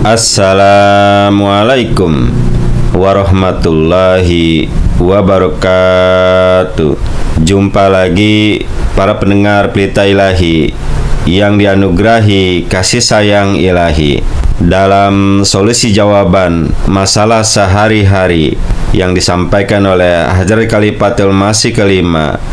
Assalamualaikum warahmatullahi wabarakatuh. Jumpa lagi para pendengar Pelita Ilahi yang dianugerahi kasih sayang ilahi dalam solusi jawaban masalah sehari-hari yang disampaikan oleh Hadrat Khalifatul Masih kelima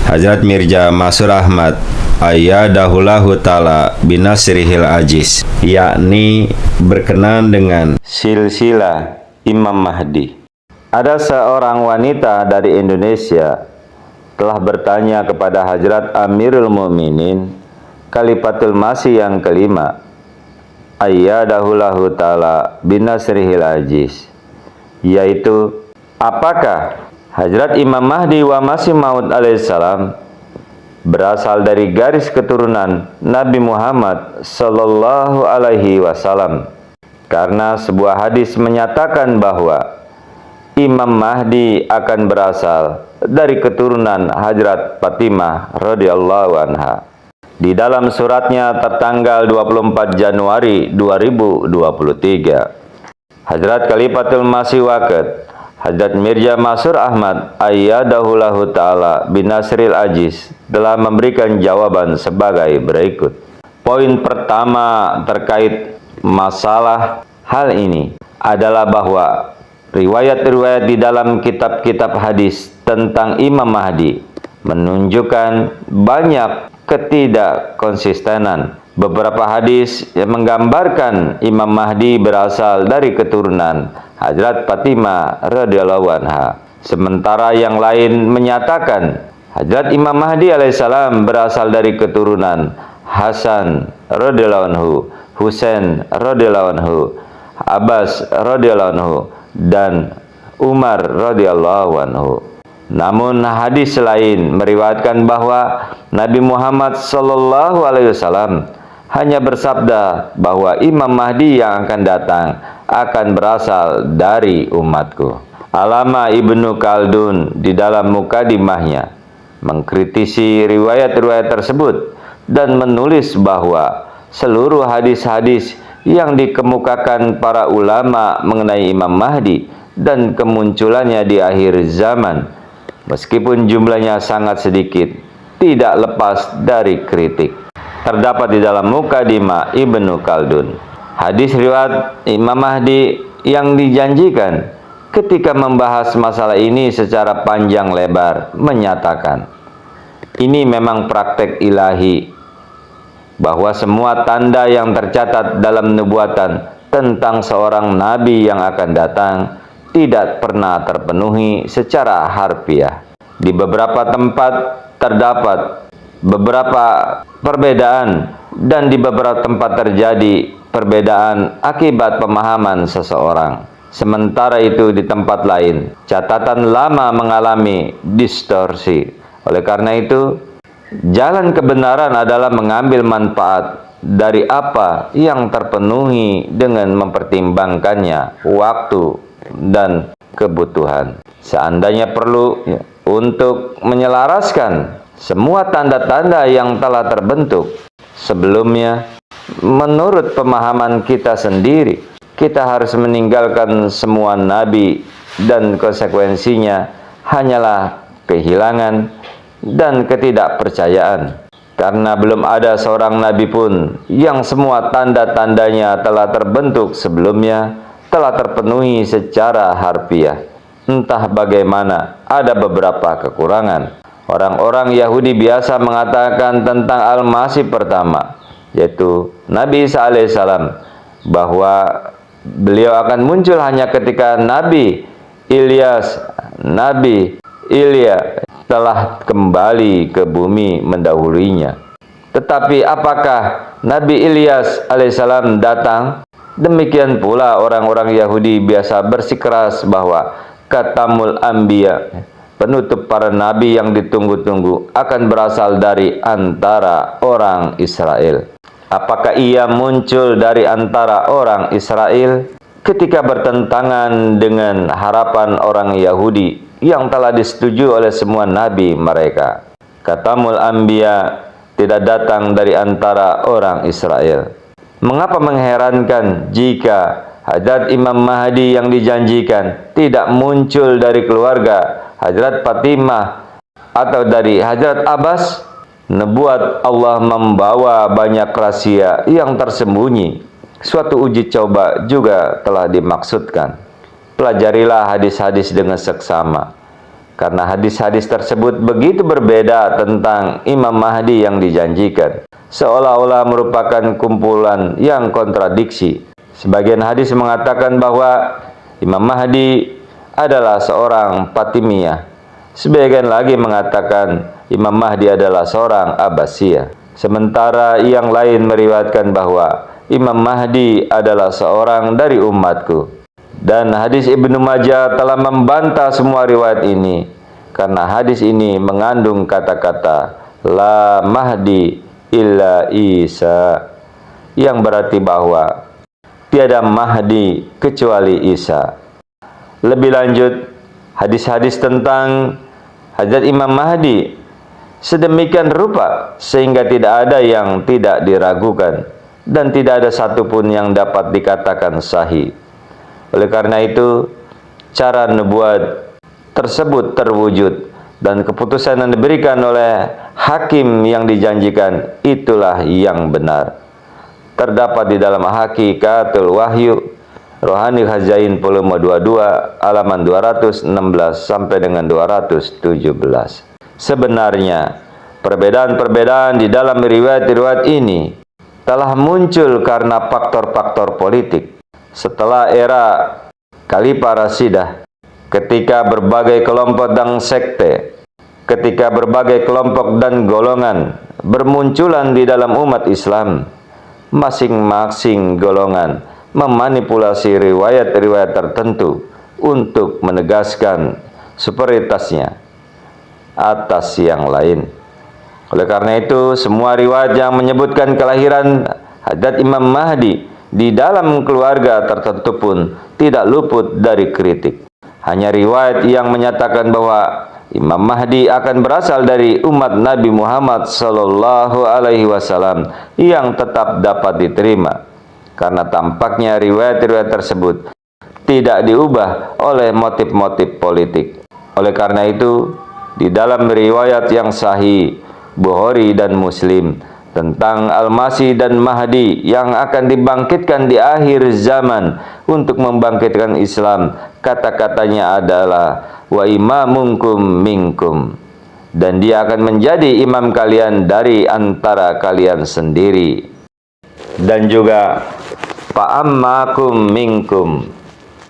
Hadrat Mirza Masur Ahmad Ayyadahullahu ta'ala binasrihil ajiz, yakni berkenaan dengan silsilah Imam Mahdi. Ada seorang wanita dari Indonesia telah bertanya kepada Hadrat Amirul Mukminin Khalifatul Masih yang kelima Ayyadahullahu ta'ala binasrihil ajiz, yaitu apakah Hadrat Imam Mahdi wa Masih Maud alaihissalam berasal dari garis keturunan Nabi Muhammad sallallahu alaihi wasallam? Karena sebuah hadis menyatakan bahwa Imam Mahdi akan berasal dari keturunan Hadrat Fatimah radhiyallahu anha. Di dalam suratnya tertanggal 24 Januari 2023, Hadrat Khalifatul Masih Waqid Hadrat Mirza Masur Ahmad Ayyadahullahu ta'ala binasril ajiz telah memberikan jawaban sebagai berikut. Poin pertama terkait masalah hal ini adalah bahwa riwayat-riwayat di dalam kitab-kitab hadis tentang Imam Mahdi menunjukkan banyak ketidakkonsistenan. Beberapa hadis yang menggambarkan Imam Mahdi berasal dari keturunan Hadrat Fatimah radhiyallahu anha, sementara yang lain menyatakan Hadrat Imam Mahdi alaihissalam berasal dari keturunan Hasan radhiyallahu anhu, Husain radhiyallahu anhu, Abbas radhiyallahu anhu, dan Umar radhiyallahu anhu. Namun hadis lain meriwayatkan bahwa Nabi Muhammad sallallahu alaihi wasallam hanya bersabda bahwa Imam Mahdi yang akan datang akan berasal dari umatku. Alama Ibnu Khaldun di dalam mukadimahnya mengkritisi riwayat-riwayat tersebut dan menulis bahwa seluruh hadis-hadis yang dikemukakan para ulama mengenai Imam Mahdi dan kemunculannya di akhir zaman, meskipun jumlahnya sangat sedikit, tidak lepas dari kritik. Terdapat di dalam mukadimah Ibnu Khaldun hadis riwayat Imam Mahdi yang dijanjikan ketika membahas masalah ini secara panjang lebar, menyatakan ini memang praktek ilahi, bahwa semua tanda yang tercatat dalam nubuatan tentang seorang nabi yang akan datang tidak pernah terpenuhi secara harfiah. Di beberapa tempat terdapat beberapa perbedaan, dan di beberapa tempat terjadi perbedaan akibat pemahaman seseorang. Sementara itu di tempat lain catatan lama mengalami distorsi. Oleh karena itu, jalan kebenaran adalah mengambil manfaat dari apa yang terpenuhi dengan mempertimbangkannya waktu dan kebutuhan. Seandainya perlu untuk menyelaraskan semua tanda-tanda yang telah terbentuk sebelumnya, menurut pemahaman kita sendiri, kita harus meninggalkan semua nabi, dan konsekuensinya hanyalah kehilangan dan ketidakpercayaan. Karena belum ada seorang nabi pun yang semua tanda-tandanya telah terbentuk sebelumnya, telah terpenuhi secara harfiah. Entah bagaimana, ada beberapa kekurangan. Orang-orang Yahudi biasa mengatakan tentang Al-Masih pertama, yaitu Nabi Isa alaihissalam, bahwa beliau akan muncul hanya ketika Nabi Ilya telah kembali ke bumi mendahulunya. Tetapi apakah Nabi Ilyas alaihissalam datang? Demikian pula orang-orang Yahudi biasa bersikeras bahwa Khatamul Anbiya, penutup para nabi yang ditunggu-tunggu, akan berasal dari antara orang Israel. Apakah ia muncul dari antara orang Israel ketika bertentangan dengan harapan orang Yahudi yang telah disetujui oleh semua nabi mereka? Khatamul Anbiya tidak datang dari antara orang Israel. Mengapa mengherankan jika Hadrat Imam Mahdi yang dijanjikan tidak muncul dari keluarga Hadrat Fatimah atau dari Hadrat Abbas? Nubuat Allah membawa banyak rahasia yang tersembunyi. Suatu uji coba juga telah dimaksudkan. Pelajarilah hadis-hadis dengan seksama, karena hadis-hadis tersebut begitu berbeda tentang Imam Mahdi yang dijanjikan, seolah-olah merupakan kumpulan yang kontradiksi. Sebagian hadis mengatakan bahwa Imam Mahdi adalah seorang Fatimiyah. Sebagian lagi mengatakan Imam Mahdi adalah seorang Abbasiyah. Sementara yang lain meriwayatkan bahwa Imam Mahdi adalah seorang dari umatku. Dan hadis Ibnu Majah telah membantah semua riwayat ini, karena hadis ini mengandung kata-kata La Mahdi illa Isa, yang berarti bahwa tiada Mahdi kecuali Isa. Lebih lanjut, hadis-hadis tentang Hadrat Imam Mahdi sedemikian rupa sehingga tidak ada yang tidak diragukan dan tidak ada satupun yang dapat dikatakan sahih. Oleh karena itu, cara nubuat tersebut terwujud dan keputusan yang diberikan oleh hakim yang dijanjikan itulah yang benar. Terdapat di dalam Hakikatul Wahyu Rohani Khazain volume 22 halaman 216 sampai dengan 217. Sebenarnya perbedaan-perbedaan di dalam riwayat-riwayat ini telah muncul karena faktor-faktor politik. Setelah era Khalifah Rashidah, ketika berbagai kelompok dan sekte, ketika berbagai kelompok dan golongan bermunculan di dalam umat Islam, masing-masing golongan memanipulasi riwayat-riwayat tertentu untuk menegaskan superioritasnya atas yang lain. Oleh karena itu, semua riwayat yang menyebutkan kelahiran Hadrat Imam Mahdi di dalam keluarga tertentu pun tidak luput dari kritik. Hanya riwayat yang menyatakan bahwa Imam Mahdi akan berasal dari umat Nabi Muhammad Sallallahu Alaihi Wasallam yang tetap dapat diterima, karena tampaknya riwayat-riwayat tersebut tidak diubah oleh motif-motif politik. Oleh karena itu, di dalam riwayat yang sahih Bukhari dan Muslim tentang Al-Masih dan Mahdi yang akan dibangkitkan di akhir zaman untuk membangkitkan Islam, kata-katanya adalah wa imamunkum minkum, dan dia akan menjadi imam kalian dari antara kalian sendiri, dan juga fa'ammakum minkum,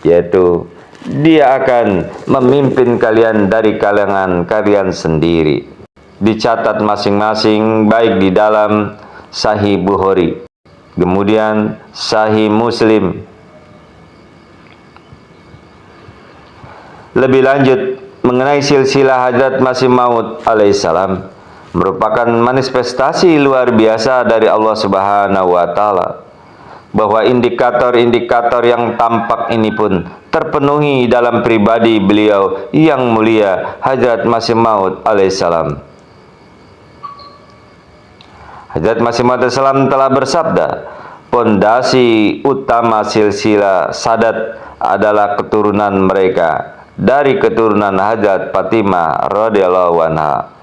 yaitu dia akan memimpin kalian dari kalangan kalian sendiri. Dicatat masing-masing baik di dalam Sahih Bukhari, kemudian Sahih Muslim. Lebih lanjut mengenai silsilah Hadrat Masih Maud alaihissalam, merupakan manifestasi luar biasa dari Allah Subhanahu wa Ta'ala, bahwa indikator-indikator yang tampak ini pun terpenuhi dalam pribadi beliau yang mulia Hadrat Masih Maud alaihissalam. Hadrat Masih Maud alaihissalam telah bersabda, pondasi utama silsilah Sadat adalah keturunan mereka dari keturunan Hadrat Fatimah radhiyallahu anha.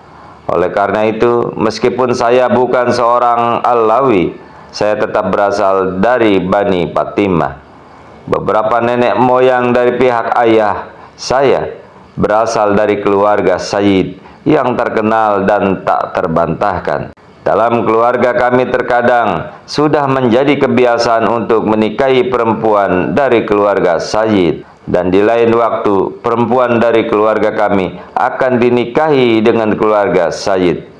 Oleh karena itu, meskipun saya bukan seorang Alawi, saya tetap berasal dari Bani Fatimah. Beberapa nenek moyang dari pihak ayah saya berasal dari keluarga Sayyid yang terkenal dan tak terbantahkan. Dalam keluarga kami terkadang sudah menjadi kebiasaan untuk menikahi perempuan dari keluarga Sayyid, dan di lain waktu perempuan dari keluarga kami akan dinikahi dengan keluarga Sayyid.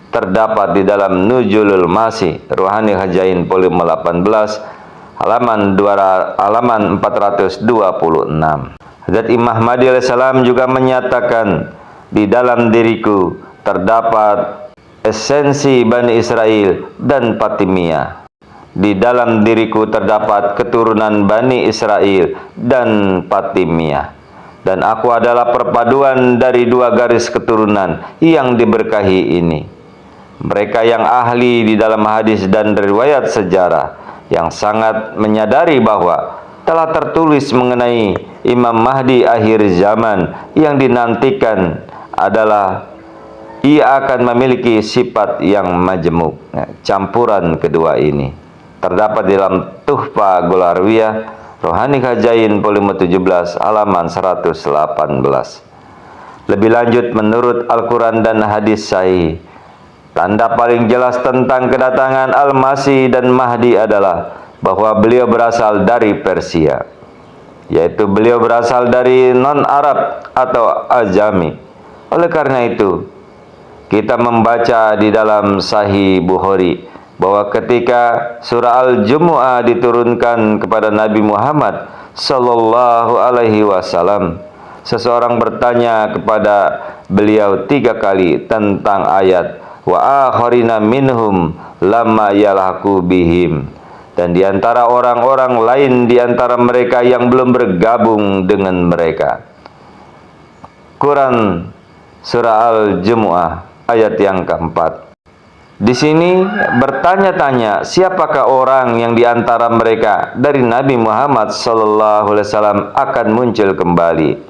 Terdapat di dalam Nujulul Masih Rohani Khazain volume 18 halaman 426. Hadrat Imam Mahdi alaihissalam juga menyatakan, di dalam diriku terdapat esensi Bani Israel dan Fatimiyah. Di dalam diriku terdapat keturunan Bani Israel dan Fatimiyah, dan aku adalah perpaduan dari dua garis keturunan yang diberkahi ini. Mereka yang ahli di dalam hadis dan riwayat sejarah yang sangat menyadari bahwa telah tertulis mengenai Imam Mahdi akhir zaman yang dinantikan adalah ia akan memiliki sifat yang majemuk. Campuran kedua ini terdapat dalam Tuhfa Golarwiyah Rohani Khajain volume 17 halaman 118. Lebih lanjut, menurut Al-Quran dan hadis sahih, tanda paling jelas tentang kedatangan Al-Masih dan Mahdi adalah bahwa beliau berasal dari Persia, yaitu beliau berasal dari non-Arab atau Ajami. Oleh karena itu, kita membaca di dalam Sahih Bukhari bahwa ketika surah Al-Jumu'ah diturunkan kepada Nabi Muhammad sallallahu alaihi wasallam, seseorang bertanya kepada beliau 3 kali tentang ayat wa akharina minhum lamma yalhaqu bihim, dan di antara orang-orang lain di antara mereka yang belum bergabung dengan mereka. Quran surah Al-Jumu'ah ayat yang keempat. Di sini bertanya-tanya siapakah orang yang di antara mereka dari Nabi Muhammad sallallahu alaihi wasallam akan muncul kembali.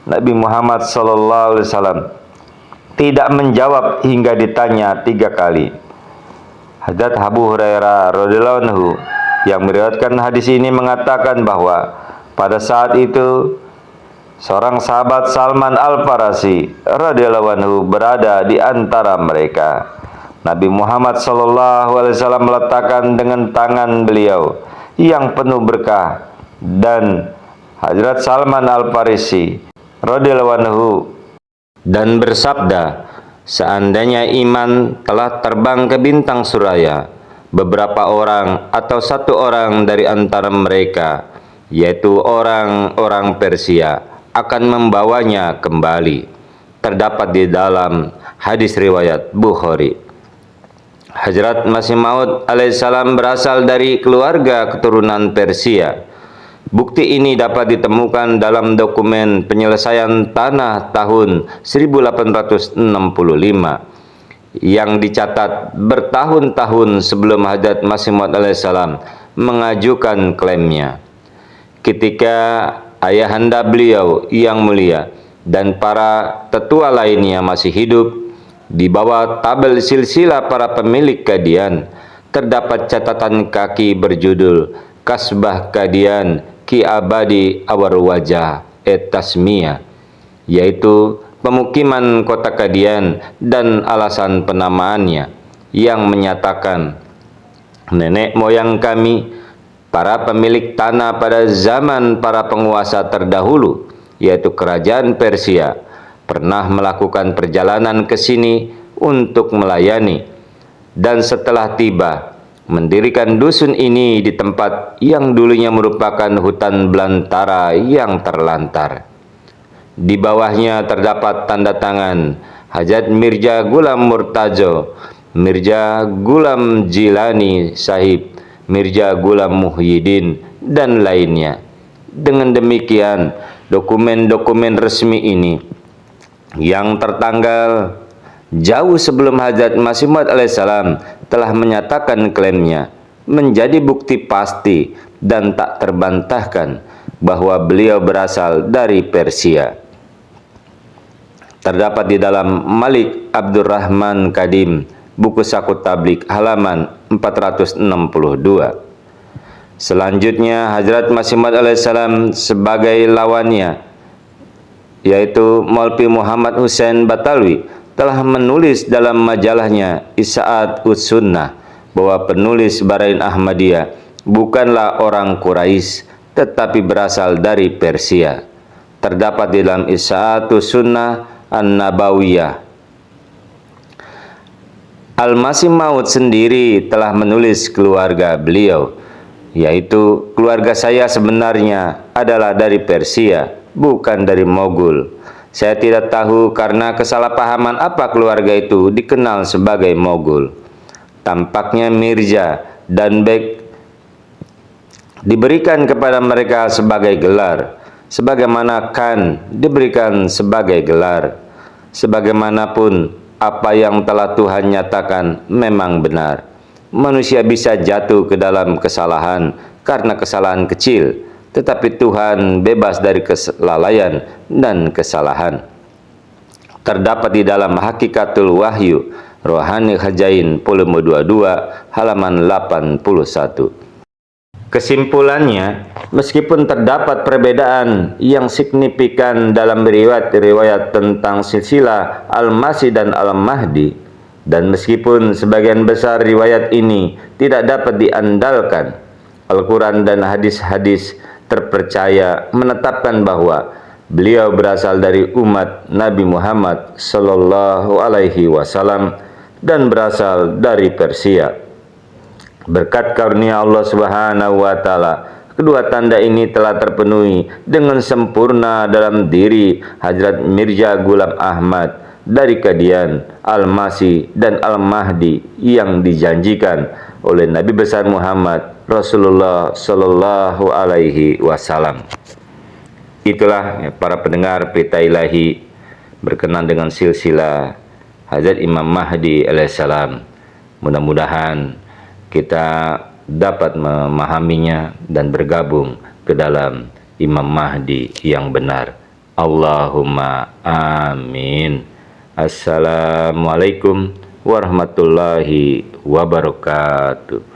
Nabi Muhammad sallallahu alaihi wasallam tidak menjawab hingga ditanya 3 kali. Hadrat Abu Hurairah radhiyallahu anhu yang meriwayatkan hadis ini mengatakan bahwa pada saat itu seorang sahabat Salman Al-Farisi radhiyallahu anhu berada di antara mereka. Nabi Muhammad sallallahu alaihi wasallam meletakkan dengan tangan beliau yang penuh berkah, dan Hadrat Salman Al-Farisi radhiyallahu anhu dan bersabda, seandainya iman telah terbang ke bintang suraya, beberapa orang atau 1 orang dari antara mereka, yaitu orang-orang Persia, akan membawanya kembali. Terdapat di dalam hadis riwayat Bukhari. Hazrat Masih Maud alaihissalam berasal dari keluarga keturunan Persia. Bukti ini dapat ditemukan dalam dokumen penyelesaian tanah tahun 1865 yang dicatat bertahun-tahun sebelum Hadrat Masih Maud alaihissalam mengajukan klaimnya. Ketika ayahanda beliau yang mulia dan para tetua lainnya masih hidup, di bawah tabel silsilah para pemilik Qadian terdapat catatan kaki berjudul Kasbah Qadian Ki Abadi Awar Wajah et Tasmiyah, yaitu pemukiman kota Qadian dan alasan penamaannya, yang menyatakan nenek moyang kami, para pemilik tanah pada zaman para penguasa terdahulu, yaitu kerajaan Persia, pernah melakukan perjalanan ke sini untuk melayani, dan setelah tiba mendirikan dusun ini di tempat yang dulunya merupakan hutan belantara yang terlantar. Di bawahnya terdapat tanda tangan Hajat Mirza Ghulam Murtajo, Mirza Ghulam Jilani Sahib, Mirza Ghulam Muhyiddin, dan lainnya. Dengan demikian, dokumen-dokumen resmi ini yang tertanggal jauh sebelum Hadrat Masih Maud alaihissalam telah menyatakan klaimnya, menjadi bukti pasti dan tak terbantahkan bahwa beliau berasal dari Persia. Terdapat di dalam Malik Abdurrahman Kadim, buku Saku Tablik, halaman 462. Selanjutnya, Hadrat Masih Maud alaihissalam sebagai lawannya, yaitu Maulvi Muhammad Hussein Batalwi, telah menulis dalam majalahnya Isaat Us-Sunnah bahwa penulis Barain Ahmadiyah bukanlah orang Quraisy tetapi berasal dari Persia. Terdapat di dalam Isaat Us-Sunnah An-Nabawiyah. Al-Masih Maud sendiri telah menulis keluarga beliau, yaitu keluarga saya sebenarnya adalah dari Persia, bukan dari Mogul. Saya tidak tahu karena kesalahpahaman apa keluarga itu dikenal sebagai Mogul. Tampaknya Mirza dan Bek diberikan kepada mereka sebagai gelar, sebagaimana Khan diberikan sebagai gelar. Sebagaimanapun apa yang telah Tuhan nyatakan memang benar. manusia bisa jatuh ke dalam kesalahan karena kesalahan kecil, tetapi Tuhan bebas dari kelalaian dan kesalahan. Terdapat di dalam Hakikatul Wahyu Rohani Khajain volume 22 halaman 81. Kesimpulannya, meskipun terdapat perbedaan yang signifikan dalam riwayat-riwayat tentang silsilah Al-Masih dan Al-Mahdi, dan meskipun sebagian besar riwayat ini tidak dapat diandalkan, Al-Quran dan hadis-hadis terpercaya menetapkan bahwa beliau berasal dari umat Nabi Muhammad Sallallahu Alaihi Wasallam dan berasal dari Persia. Berkat karunia Allah Subhanahu wa Ta'ala, kedua tanda ini telah terpenuhi dengan sempurna dalam diri Hadrat Mirza Ghulam Ahmad dari Qadian, Al-Masih dan Al-Mahdi yang dijanjikan oleh Nabi besar Muhammad Rasulullah Sallallahu Alaihi Wasallam. Itulah ya, para pendengar Pelita Ilahi berkenan dengan silsilah Hazrat Imam Mahdi alaihissalam. Mudah-mudahan kita dapat memahaminya dan bergabung ke dalam Imam Mahdi yang benar. Allahumma amin. Assalamualaikum warahmatullahi wabarakatuh.